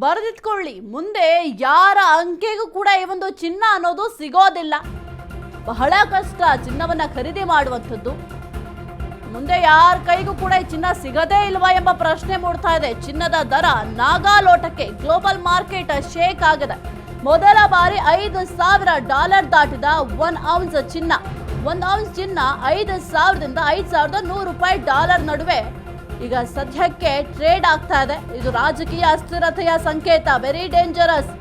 ಬರೆದಿಟ್ಕೊಳ್ಳಿ, ಮುಂದೆ ಯಾರ ಅಂಕೆಗೂ ಕೂಡ ಈ ಒಂದು ಚಿನ್ನ ಅನ್ನೋದು ಸಿಗೋದಿಲ್ಲ. ಬಹಳ ಕಷ್ಟ ಚಿನ್ನವನ್ನ ಖರೀದಿ ಮಾಡುವಂಥದ್ದು. ಮುಂದೆ ಯಾರ ಕೈಗೂ ಕೂಡ ಈ ಚಿನ್ನ ಸಿಗದೇ ಇಲ್ವಾ ಎಂಬ ಪ್ರಶ್ನೆ ಮೂಡ್ತಾ ಇದೆ. ಚಿನ್ನದ ದರ ನಾಗಾಲೋಟಕ್ಕೆ ಗ್ಲೋಬಲ್ ಮಾರ್ಕೆಟ್ ಶೇಕ್ ಆಗಿದೆ. ಮೊದಲ ಬಾರಿ $5,000 ದಾಟಿದ 1 ಔನ್ಸ್ ಚಿನ್ನ. 1 ಔನ್ಸ್ ಚಿನ್ನ $5,000ದಿಂದ $5,100 ನಡುವೆ ಈಗ ಸದ್ಯಕ್ಕೆ ಟ್ರೇಡ್ ಆಗ್ತಾ ಇದೆ. ಇದು ರಾಜಕೀಯ ಅಸ್ಥಿರತೆಯ ಸಂಕೇತ, ವೆರಿ ಡೇಂಜರಸ್.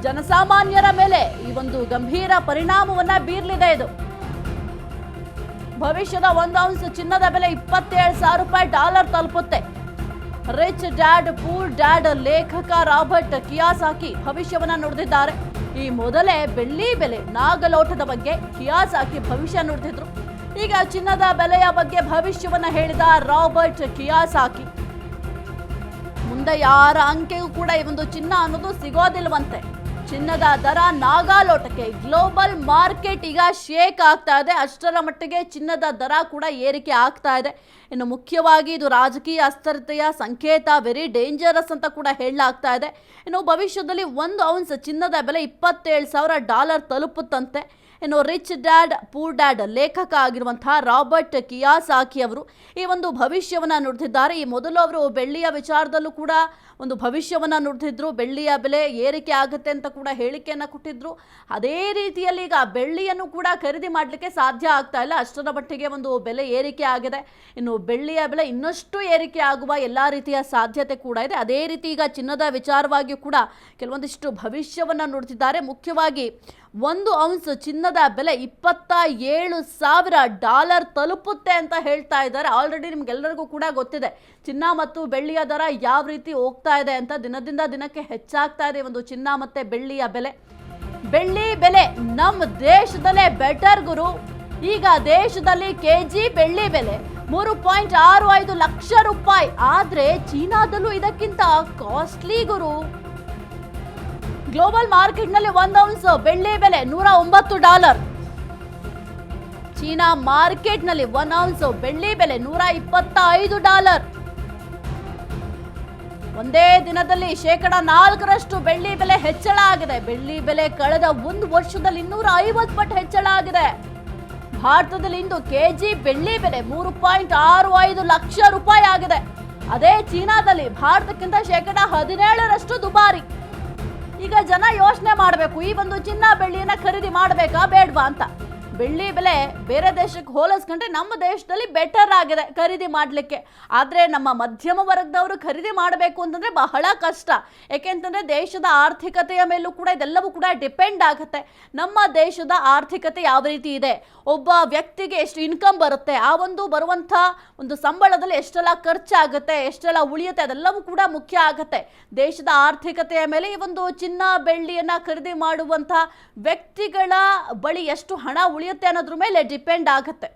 ಜನಸಾಮಾನ್ಯರ ಮೇಲೆ ಈ ಒಂದು ಗಂಭೀರ ಪರಿಣಾಮವನ್ನ ಬೀರಲಿದೆ. ಇದು ಭವಿಷ್ಯದ 1 ಔನ್ಸ್ ಚಿನ್ನದ ಬೆಲೆ $27,000 ತಲುಪುತ್ತೆ. ರಿಚ್ ಡ್ಯಾಡ್ ಪೂರ್ ಡ್ಯಾಡ್ ಲೇಖಕ ರಾಬರ್ಟ್ ಕಿಯಾಸಾಕಿ ಭವಿಷ್ಯವನ್ನ ನುಡಿದಿದ್ದಾರೆ. ಈ ಮೊದಲೇ ಬೆಳ್ಳಿ ಬೆಲೆ ನಾಗಲೋಟದ ಬಗ್ಗೆ ಕಿಯಾಸಾಕಿ ಭವಿಷ್ಯ ನುಡಿದಿದ್ರು. ಈಗ ಚಿನ್ನದ ಬೆಲೆಯ ಬಗ್ಗೆ ಭವಿಷ್ಯವನ್ನ ಹೇಳಿದ ರಾಬರ್ಟ್ ಕಿಯಾಸಾಕಿ, ಮುಂದೆ ಯಾರ ಅಂಕೆಗೂ ಕೂಡ ಈ ಒಂದು ಚಿನ್ನ ಅನ್ನೋದು ಸಿಗೋದಿಲ್ವಂತೆ. ಚಿನ್ನದ ದರ ನಾಗಾಲೋಟಕ್ಕೆ ಗ್ಲೋಬಲ್ ಮಾರ್ಕೆಟ್ ಈಗ ಶೇಕ್ ಆಗ್ತಾ ಇದೆ. ಅಷ್ಟರ ಮಟ್ಟಿಗೆ ಚಿನ್ನದ ದರ ಕೂಡ ಏರಿಕೆ ಆಗ್ತಾ ಇದೆ. ಇನ್ನು ಮುಖ್ಯವಾಗಿ ಇದು ರಾಜಕೀಯ ಅಸ್ಥಿರತೆಯ ಸಂಕೇತ, ವೆರಿ ಡೇಂಜರಸ್ ಅಂತ ಕೂಡ ಹೇಳಲಾಗ್ತಾ ಇದೆ. ಇನ್ನು ಭವಿಷ್ಯದಲ್ಲಿ 1 ಔನ್ಸ್ ಚಿನ್ನದ ಬೆಲೆ $27,000 ತಲುಪುತ್ತಂತೆ. ಇನ್ನು ರಿಚ್ ಡ್ಯಾಡ್ ಪೂರ್ ಡ್ಯಾಡ್ ಲೇಖಕ ಆಗಿರುವಂತಹ ರಾಬರ್ಟ್ ಕಿಯಾಸಾಕಿ ಅವರು ಈ ಒಂದು ಭವಿಷ್ಯವನ್ನ ನುಡಿದಿದ್ದಾರೆ. ಈ ಮೊದಲು ಅವರು ಬೆಳ್ಳಿಯ ವಿಚಾರದಲ್ಲೂ ಕೂಡ ಒಂದು ಭವಿಷ್ಯವನ್ನ ನುಡಿದಿದ್ರು. ಬೆಳ್ಳಿಯ ಬೆಲೆ ಏರಿಕೆ ಆಗುತ್ತೆ ಅಂತ ಕೂಡ ಹೇಳಿಕೆಯನ್ನ ಕೊಟ್ಟಿದ್ರು. ಅದೇ ರೀತಿಯಲ್ಲಿ ಈಗ ಬೆಳ್ಳಿಯನ್ನು ಕೂಡ ಖರೀದಿ ಮಾಡಲಿಕ್ಕೆ ಸಾಧ್ಯ ಆಗ್ತಾ ಇಲ್ಲ. ಅಷ್ಟರ ಮಟ್ಟಿಗೆ ಒಂದು ಬೆಲೆ ಏರಿಕೆ ಆಗಿದೆ. ಇನ್ನು ಬೆಳ್ಳಿಯ ಬೆಲೆ ಇನ್ನಷ್ಟು ಏರಿಕೆ ಆಗುವ ಎಲ್ಲ ರೀತಿಯ ಸಾಧ್ಯತೆ ಕೂಡ ಇದೆ. ಅದೇ ರೀತಿ ಈಗ ಚಿನ್ನದ ವಿಚಾರವಾಗಿಯೂ ಕೂಡ ಕೆಲವೊಂದಿಷ್ಟು ಭವಿಷ್ಯವನ್ನ ನುಡಿದಿದ್ದಾರೆ. ಮುಖ್ಯವಾಗಿ 1 ಔನ್ಸ್ ಚಿನ್ನದ ಬೆಲೆ $27,000 ತಲುಪುತ್ತೆ ಅಂತ ಹೇಳ್ತಾ ಇದ್ದಾರೆ. ಆಲ್ರೆಡಿ ನಿಮ್ಗೆಲ್ಲರಿಗೂ ಕೂಡ ಗೊತ್ತಿದೆ ಚಿನ್ನ ಮತ್ತು ಬೆಳ್ಳಿಯ ದರ ಯಾವ ರೀತಿ ಹೋಗ್ತಾ ಇದೆ ಅಂತ. ದಿನದಿಂದ ದಿನಕ್ಕೆ ಹೆಚ್ಚಾಗ್ತಾ ಇದೆ ಒಂದು ಚಿನ್ನ ಮತ್ತೆ ಬೆಳ್ಳಿಯ ಬೆಲೆ. ಬೆಳ್ಳಿ ಬೆಲೆ ನಮ್ಮ ದೇಶದಲ್ಲೇ ಬೆಟರ್ ಗುರು. ಈಗ ದೇಶದಲ್ಲಿ ಕೆಜಿ ಬೆಳ್ಳಿ ಬೆಲೆ $3.65 ಲಕ್ಷ. ಆದ್ರೆ ಚೀನಾದಲ್ಲೂ ಇದಕ್ಕಿಂತ ಕಾಸ್ಟ್ಲಿ ಗುರು. ಗ್ಲೋಬಲ್ ಮಾರ್ಕೆಟ್ ನಲ್ಲಿ 1 ಔನ್ಸ್ ಬೆಳ್ಳಿ ಬೆಲೆ $109. ಚೀನಾ ಮಾರ್ಕೆಟ್ ನಲ್ಲಿ 1 ಔನ್ಸ್ ಬೆಳ್ಳಿ ಬೆಲೆ $125. ಒಂದೇ ದಿನದಲ್ಲಿ 4% ಬೆಳ್ಳಿ ಬೆಲೆ ಹೆಚ್ಚಳ ಆಗಿದೆ. ಬೆಳ್ಳಿ ಬೆಲೆ ಕಳೆದ 1 ವರ್ಷದಲ್ಲಿ 250 ಪಟ್ಟು ಹೆಚ್ಚಳ ಆಗಿದೆ. ಭಾರತದಲ್ಲಿ ಇಂದು ಕೆಜಿ ಬೆಳ್ಳಿ ಬೆಲೆ $3.65 ಲಕ್ಷ ಆಗಿದೆ. ಅದೇ ಚೀನಾದಲ್ಲಿ ಭಾರತಕ್ಕಿಂತ 17% ದುಬಾರಿ. ಈಗ ಜನ ಯೋಚನೆ ಮಾಡಬೇಕು, ಈ ಒಂದು ಚಿನ್ನ ಬೆಳ್ಳಿಯನ್ನ ಖರೀದಿ ಮಾಡಬೇಕಾ ಬೇಡವಾ ಅಂತ. ಬೆಳ್ಳಿ ಬೆಲೆ ಬೇರೆ ದೇಶಕ್ಕೆ ಹೋಲಿಸ್ಕೊಂಡ್ರೆ ನಮ್ಮ ದೇಶದಲ್ಲಿ ಬೆಟರ್ ಆಗಿದೆ ಖರೀದಿ ಮಾಡಲಿಕ್ಕೆ. ಆದರೆ ನಮ್ಮ ಮಧ್ಯಮ ವರ್ಗದವರು ಖರೀದಿ ಮಾಡಬೇಕು ಅಂತಂದ್ರೆ ಬಹಳ ಕಷ್ಟ. ಯಾಕೆಂತಂದ್ರೆ ದೇಶದ ಆರ್ಥಿಕತೆಯ ಮೇಲೂ ಕೂಡ ಇದೆಲ್ಲವೂ ಕೂಡ ಡಿಪೆಂಡ್ ಆಗುತ್ತೆ. ನಮ್ಮ ದೇಶದ ಆರ್ಥಿಕತೆ ಯಾವ ರೀತಿ ಇದೆ, ಒಬ್ಬ ವ್ಯಕ್ತಿಗೆ ಎಷ್ಟು ಇನ್ಕಮ್ ಬರುತ್ತೆ, ಆ ಒಂದು ಬರುವಂಥ ಒಂದು ಸಂಬಳದಲ್ಲಿ ಎಷ್ಟೆಲ್ಲ ಖರ್ಚಾಗುತ್ತೆ, ಎಷ್ಟೆಲ್ಲ ಉಳಿಯುತ್ತೆ, ಅದೆಲ್ಲವೂ ಕೂಡ ಮುಖ್ಯ ಆಗುತ್ತೆ. ದೇಶದ ಆರ್ಥಿಕತೆಯ ಮೇಲೆ ಈ ಒಂದು ಚಿನ್ನ ಬೆಳ್ಳಿಯನ್ನ ಖರೀದಿ ಮಾಡುವಂಥ ವ್ಯಕ್ತಿಗಳ ಬಳಿ ಎಷ್ಟು ಹಣ ಉಳಿಯುತ್ತೆ ಅನ್ನೋದ್ರ ಮೇಲೆ ಡಿಪೆಂಡ್ ಆಗುತ್ತೆ.